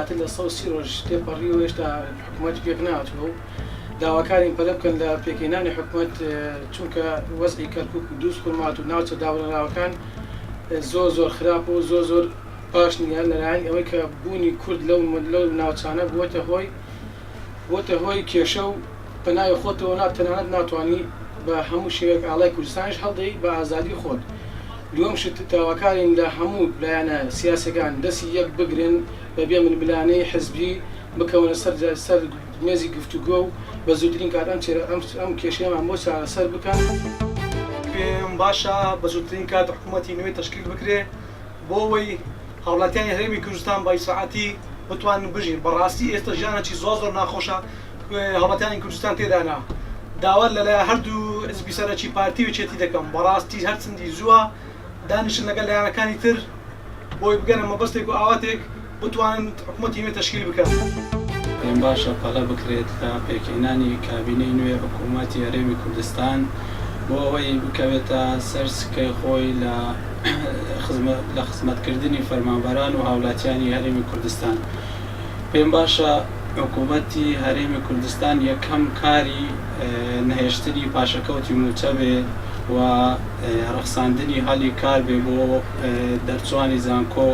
زیاتر لە 130 ڕۆژ تێپەڕی و هێشتا حکوومەت پێک نهاتووە و داواکاری پەلە بکەن لە پێکهێنانی حکوومەت چونکە وەزعی کەرکووک و دووس کوڵمات و ناوچە داوەڕاوەکان زۆر خراپ و زۆر باش نییە لەلایەن ئەوەی کە بوونی کورد لەو ناوچانە بووەتە هۆی کێشە و بەناوی خۆتەوە تەنانەت ناتوانانی بە هەموو شێوەیەک ئاڵای کوردستانیش هەڵدەی بە ئازادی خۆت. دووەم شت داواکارین لە هەموو لایەنە سیاسەکان دەستی یەک بگرن بەبێ منبلانەی حزبی بکەونە سەر مێزی گفتوگۆ و بە زووترین کات ئەم کێشەیەمان بۆ چارەسەر بکەن. پێم باشە بە زووترین کات حکوومەتی نوێ تەشکیل بکرێ بۆ ئەوەی هاوڵاتیانی هەرێمی کوردستان بە ئیسراعەتی بتوانن بژین. بەڕاستی ئێستا ژیانێکی زۆر ناخۆشە هاوڵاتیانی کوردستان تێدانا. داوا لەلایەن هەردوو حزبی سەرەکی پارتی و چێتی دەکەم بەڕاستی هەرچەندی زووە دانیشن لەگەڵ لایەنەکانی تر بۆی بگەنە مەبەستێک و ئاواتێک بتوانن حکوومەتی نوێ تەشکیل بکەن. پێم باشە پەڵە بکرێت لە پێکهێنانی کابینەی نوێ حکوومەتی هەرێمی کوردستان بۆ ئەوەی بکەوێتە سەر سکەی خۆی لە خزمەتکردنی فەرمانبەران و هاوڵاتیانی هەرێمی کوردستان. پێم باشە حکوومەتی هەرێمی کوردستان یەکەم کاری نەهێشتنی پاشەکەوتی موچە بێ و ڕەخساندنی هەڵی کار بێ بۆ دەرچوانی زانکۆ.